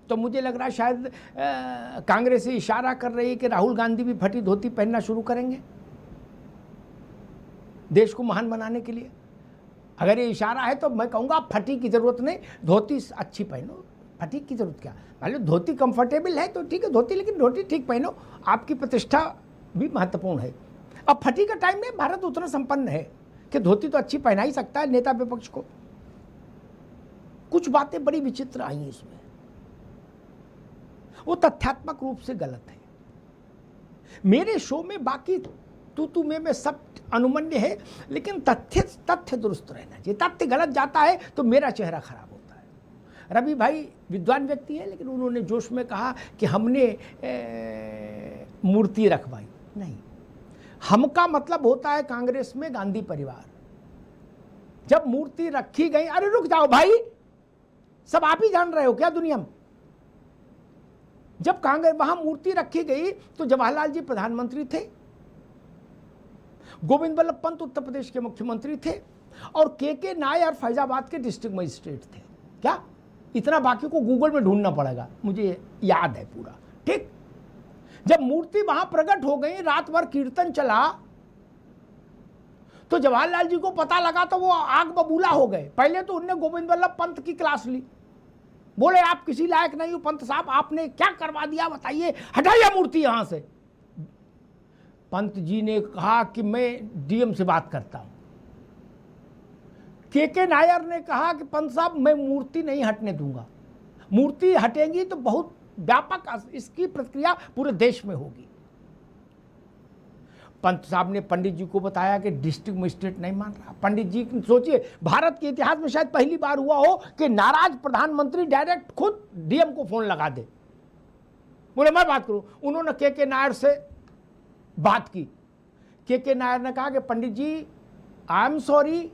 तो मुझे लग रहा है शायद कांग्रेस इशारा कर रही है कि राहुल गांधी भी फटी धोती पहनना शुरू करेंगे देश को महान बनाने के लिए। अगर ये इशारा है तो मैं कहूँगा फटी की ज़रूरत नहीं, धोती अच्छी पहनो। फटी की ज़रूरत क्या, मान लो धोती कंफर्टेबल है तो ठीक है धोती, लेकिन धोती ठीक पहनो, आपकी प्रतिष्ठा भी महत्वपूर्ण है। अब फटी का टाइम में भारत उतना संपन्न है कि धोती तो अच्छी पहना ही सकता है नेता विपक्ष को। कुछ बातें बड़ी विचित्र आई हैं इसमें, वो तथ्यात्मक रूप से गलत है। मेरे शो में बाकी तू में सब अनुमन्य है, लेकिन तथ्य दुरुस्त रहना चाहिए। तथ्य गलत जाता है तो मेरा चेहरा खराब होता है। रवि भाई विद्वान व्यक्ति है, लेकिन उन्होंने जोश में कहा कि हमने मूर्ति रखवाई। नहीं, हम का मतलब होता है कांग्रेस में गांधी परिवार। जब मूर्ति रखी गई, अरे रुक जाओ भाई, सब आप ही जान रहे हो क्या दुनिया में। जब कांग्रेस वहां मूर्ति रखी गई तो जवाहरलाल जी प्रधानमंत्री थे, गोविंद बल्लभ पंत उत्तर प्रदेश के मुख्यमंत्री थे, और के नायर फैजाबाद के डिस्ट्रिक्ट मजिस्ट्रेट थे। क्या इतना बाकी को गूगल में ढूंढना पड़ेगा, मुझे याद है पूरा। ठीक, जब मूर्ति वहां प्रकट हो गई, रात भर कीर्तन चला, तो जवाहरलाल जी को पता लगा तो वो आग बबूला हो गए। पहले तो उन्होंने गोविंद बल्लभ पंत की क्लास ली, बोले आप किसी लायक नहीं हो पंत साहब, आपने क्या करवा दिया बताइए, हटाइए मूर्ति यहां से। पंत जी ने कहा कि मैं डीएम से बात करता हूं। के नायर ने कहा कि पंत साहब मैं मूर्ति नहीं हटने दूंगा, मूर्ति हटेगी तो बहुत व्यापक इसकी प्रक्रिया पूरे देश में होगी। पंत साहब ने पंडित जी को बताया कि डिस्ट्रिक्ट मजिस्ट्रेट नहीं मान रहा। पंडित जी सोचिए, भारत के इतिहास में शायद पहली बार हुआ हो कि नाराज प्रधानमंत्री डायरेक्ट खुद डीएम को फोन लगा दे, बोले मैं बात करूं। उन्होंने के नायर से बात की। के नायर ने कहा कि पंडित जी आई एम सॉरी,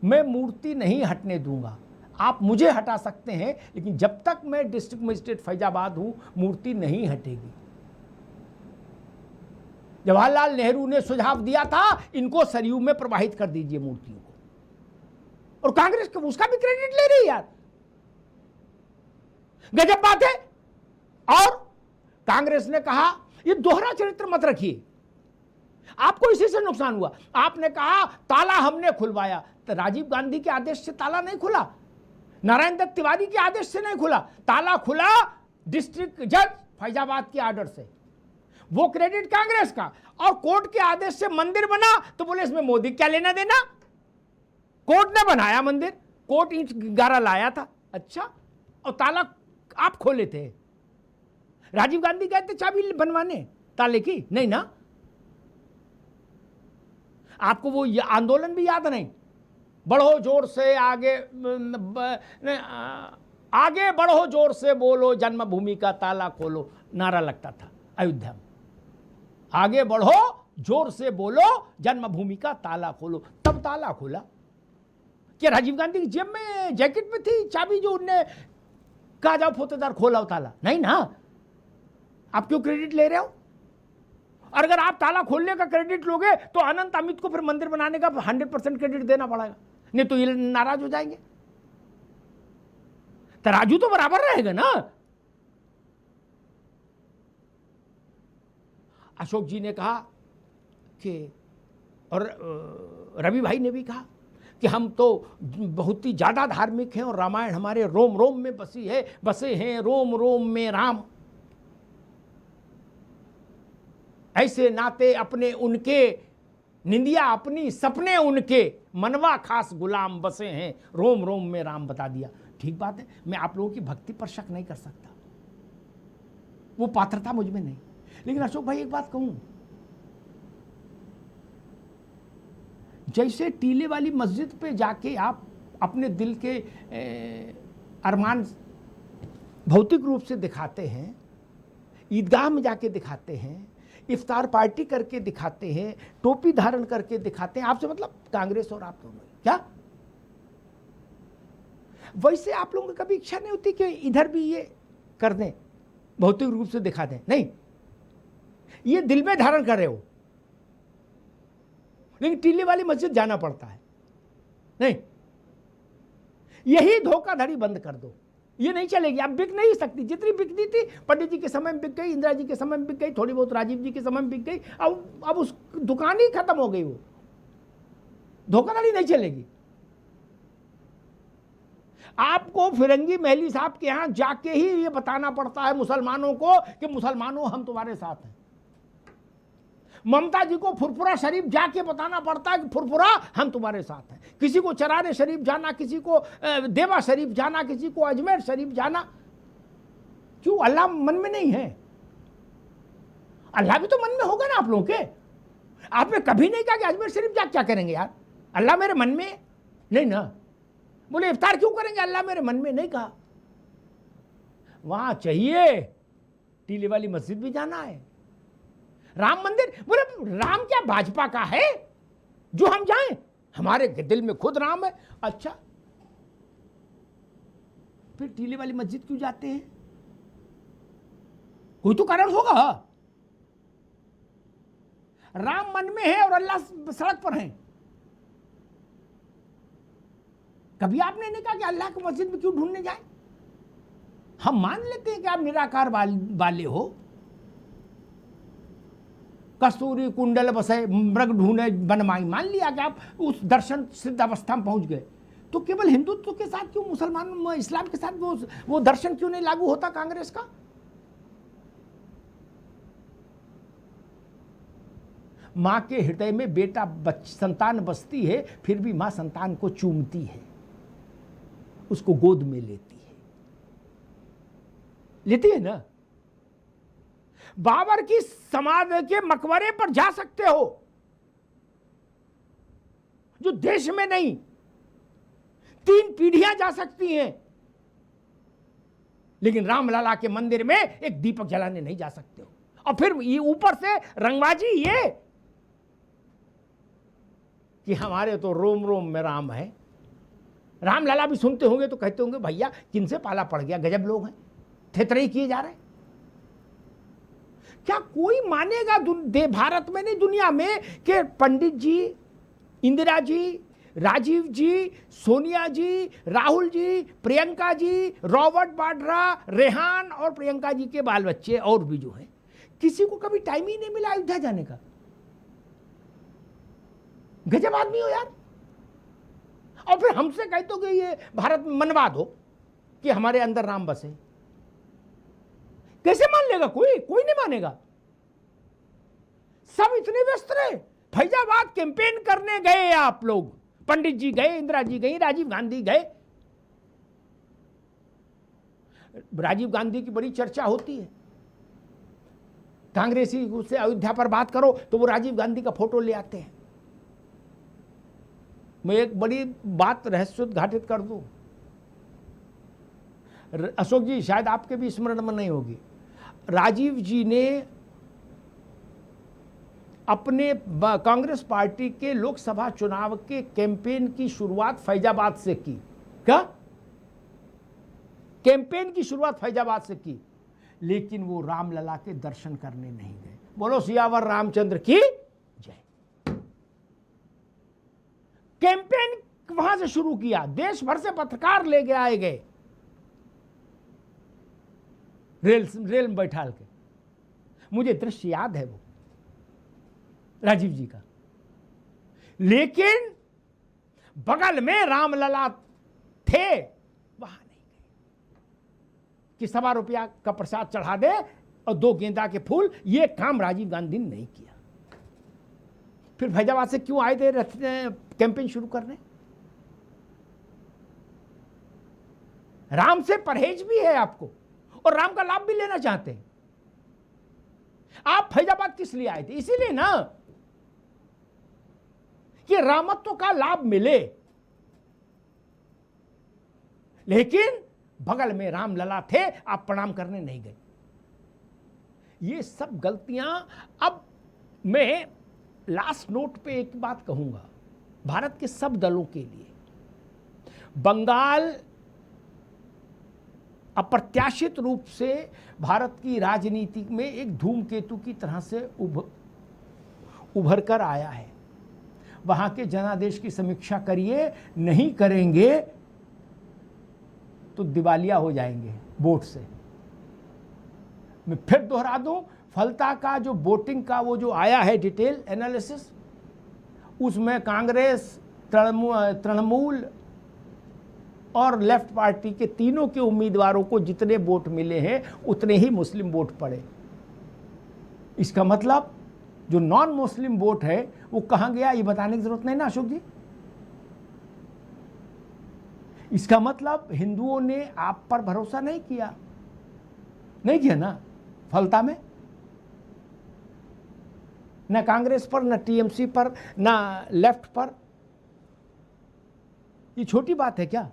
मैं मूर्ति नहीं हटने दूंगा, आप मुझे हटा सकते हैं, लेकिन जब तक मैं डिस्ट्रिक्ट मजिस्ट्रेट फैजाबाद हूं मूर्ति नहीं हटेगी। जवाहरलाल नेहरू ने सुझाव दिया था इनको सरयू में प्रवाहित कर दीजिए मूर्तियों को, और कांग्रेस को उसका भी क्रेडिट ले रही है यार, गजब बात है। और कांग्रेस ने कहा ये दोहरा चरित्र मत रखिए, आपको इसी से नुकसान हुआ। आपने कहा ताला हमने खुलवाया, तो राजीव गांधी के आदेश से ताला नहीं खुला, नारायण दत्त तिवारी के आदेश से नहीं खुला, ताला खुला डिस्ट्रिक्ट जज फैजाबाद के ऑर्डर से, वो क्रेडिट कांग्रेस का। और कोर्ट के आदेश से मंदिर बना तो बोले इसमें मोदी क्या लेना देना, कोर्ट ने बनाया मंदिर, कोर्ट ईंट गारा लाया था, अच्छा, और ताला आप खोले थे। राजीव गांधी गए थे चाबी बनवाने ताले की, नहीं ना। आपको वो आंदोलन भी याद नहीं, बढ़ो जोर से आगे, आगे बढ़ो जोर से बोलो जन्मभूमि का ताला खोलो, नारा लगता था अयोध्या में, आगे बढ़ो जोर से बोलो जन्मभूमि का ताला खोलो। तब ताला खोला। क्या राजीव गांधी की जेब में जैकेट में थी चाबी जो उनने कहा जाओ फोतेदार खोला ताला, नहीं ना। आप क्यों क्रेडिट ले रहे हो? और अगर आप ताला खोलने का क्रेडिट लोगे तो अनंत अमित को फिर मंदिर बनाने का 100% क्रेडिट देना पड़ेगा, नहीं तो ये नाराज हो जाएंगे। तराजू तो बराबर रहेगा ना। अशोक जी ने कहा कि, और रवि भाई ने भी कहा कि हम तो बहुत ही ज्यादा धार्मिक हैं और रामायण हमारे रोम रोम में बसे हैं रोम रोम में राम। ऐसे नाते अपने उनके, निंदिया अपनी सपने उनके, मनवा खास गुलाम बसे हैं रोम रोम में राम। बता दिया, ठीक बात है। मैं आप लोगों की भक्ति पर शक नहीं कर सकता, वो पात्रता मुझ में नहीं। लेकिन अशोक भाई एक बात कहूं, जैसे टीले वाली मस्जिद पे जाके आप अपने दिल के अरमान भौतिक रूप से दिखाते हैं, ईदगाह में जाके दिखाते हैं, इफ्तार पार्टी करके दिखाते हैं, टोपी धारण करके दिखाते हैं, आपसे मतलब कांग्रेस और आप दोनों, क्या वैसे आप लोगों की कभी इच्छा नहीं होती कि इधर भी ये कर दें, भौतिक रूप से दिखा दें? नहीं, ये दिल में धारण कर रहे हो, लेकिन टीले वाली मस्जिद जाना पड़ता है। नहीं, यही धोखाधड़ी बंद कर दो। ये नहीं चलेगी, अब बिक नहीं सकती। जितनी बिकती थी पंडित जी के समय में बिक गई, इंदिरा जी के समय में बिक गई, थोड़ी बहुत राजीव जी के समय में बिक गई। अब उस दुकान ही खत्म हो गई, वो धोखाधड़ी नहीं चलेगी। आपको फिरंगी महली साहब के यहां जाके ही ये बताना पड़ता है मुसलमानों को कि मुसलमानों हम तुम्हारे साथ हैं। ममता जी को फुरफुरा शरीफ जाके बताना पड़ता है कि फुरफुरा हम तुम्हारे साथ हैं। किसी को चरारे शरीफ जाना, किसी को देवा शरीफ जाना, किसी को अजमेर शरीफ जाना। क्यों? अल्लाह मन में नहीं है? अल्लाह भी तो मन में होगा ना आप लोगों के। आपने कभी नहीं कहा कि अजमेर शरीफ जा क्या करेंगे यार, अल्लाह मेरे मन में नहीं ना। बोले इफ्तार क्यों करेंगे, अल्लाह मेरे मन में नहीं कहा। वहां चाहिए टीले वाली मस्जिद भी जाना है, राम मंदिर। बोले राम क्या भाजपा का है जो हम जाएं? हमारे दिल में खुद राम है। अच्छा, फिर टीले वाली मस्जिद क्यों जाते हैं? कोई तो कारण होगा। राम मन में है और अल्लाह सड़क पर है। कभी आपने नहीं कहा कि अल्लाह को मस्जिद में क्यों ढूंढने जाए? हम मान लेते हैं कि आप निराकार वाले हो, कस्तूरी कुंडल बसे मृग ढूंढे बनमाई, मान लिया कि आप उस दर्शन सिद्ध अवस्था में पहुंच गए। तो केवल हिंदुत्व के साथ क्यों, मुसलमान इस्लाम के साथ वो दर्शन क्यों नहीं लागू होता कांग्रेस का? मां के हृदय में बेटा संतान बसती है, फिर भी मां संतान को चूमती है, उसको गोद में लेती है ना। बाबर की समाधि के मकबरे पर जा सकते हो, जो देश में नहीं 3 पीढ़ियां जा सकती हैं, लेकिन रामलला के मंदिर में एक दीपक जलाने नहीं जा सकते हो। और फिर ये ऊपर से रंगबाजी, ये कि हमारे तो रोम रोम में राम है। रामलला भी सुनते होंगे तो कहते होंगे भैया किनसे पाला पड़ गया, गजब लोग हैं, थेतरे किए जा रहे हैं। क्या कोई मानेगा भारत में नहीं दुनिया में कि पंडित जी, इंदिरा जी, राजीव जी, सोनिया जी, राहुल जी, प्रियंका जी, रॉबर्ट वाड्रा, रेहान और प्रियंका जी के बाल बच्चे और भी जो हैं, किसी को कभी टाइम ही नहीं मिला अयोध्या जाने का? गजब आदमी हो यार। और फिर हमसे कहते हो कि ये भारत में मनवा दो कि हमारे अंदर राम बसे। कैसे मान लेगा कोई? कोई नहीं मानेगा। सब इतने व्यस्त रहे। फैजाबाद कैंपेन करने गए आप लोग, पंडित जी गए, इंदिरा जी गई, राजीव गांधी गए। राजीव गांधी की बड़ी चर्चा होती है, कांग्रेसी उससे अयोध्या पर बात करो तो वो राजीव गांधी का फोटो ले आते हैं। मैं एक बड़ी बात रहस्योद्घाटित कर दूं, अशोक जी शायद आपके भी स्मरण में नहीं होगी, राजीव जी ने अपने कांग्रेस पार्टी के लोकसभा चुनाव के कैंपेन की शुरुआत फैजाबाद से की। क्या? कैंपेन की शुरुआत फैजाबाद से की, लेकिन वो रामलला के दर्शन करने नहीं गए। बोलो सियावर रामचंद्र की जय। कैंपेन वहां से शुरू किया, देश भर से पत्रकार लेके आए गए, रेल में बैठाल के। मुझे दृश्य याद है वो राजीव जी का। लेकिन बगल में रामलला थे, वहां नहीं गए कि ₹1.25 का प्रसाद चढ़ा दे और 2 गेंदा के फूल। ये काम राजीव गांधी ने नहीं किया। फिर फैजाबाद से क्यों आए थे कैंपेन शुरू करने? राम से परहेज भी है आपको और राम का लाभ भी लेना चाहते हैं। आप फैजाबाद किस लिए आए थे? इसीलिए ना कि रामत्व का लाभ मिले, लेकिन बगल में रामलला थे, आप प्रणाम करने नहीं गए। ये सब गलतियां। अब मैं लास्ट नोट पे एक बात कहूंगा भारत के सब दलों के लिए। बंगाल अप्रत्याशित रूप से भारत की राजनीति में एक धूमकेतु की तरह से उभर कर आया है। वहां के जनादेश की समीक्षा करिए, नहीं करेंगे तो दिवालिया हो जाएंगे वोट से। मैं फिर दोहरा दूं, फलता का जो वोटिंग का वो जो आया है डिटेल एनालिसिस, उसमें कांग्रेस, तृणमूल और लेफ्ट पार्टी के तीनों के उम्मीदवारों को जितने वोट मिले हैं उतने ही मुस्लिम वोट पड़े। इसका मतलब जो नॉन मुस्लिम वोट है वो कहां गया ये बताने की जरूरत नहीं ना अशोक जी। इसका मतलब हिंदुओं ने आप पर भरोसा नहीं किया ना फलता में, न कांग्रेस पर, न टीएमसी पर, न लेफ्ट पर। ये छोटी बात है क्या?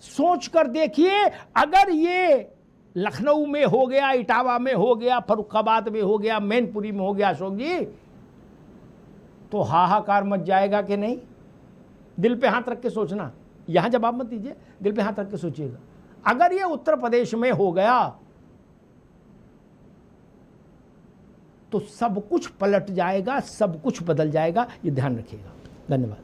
सोच कर देखिए, अगर ये लखनऊ में हो गया, इटावा में हो गया, फर्रुखाबाद में हो गया, मैनपुरी में हो गया अशोक जी, तो हाहाकार मच जाएगा कि नहीं? दिल पे हाथ रख के सोचना, यहां जवाब मत दीजिए, दिल पे हाथ रख के सोचिएगा। अगर ये उत्तर प्रदेश में हो गया तो सब कुछ पलट जाएगा, सब कुछ बदल जाएगा, ये ध्यान रखिएगा। धन्यवाद।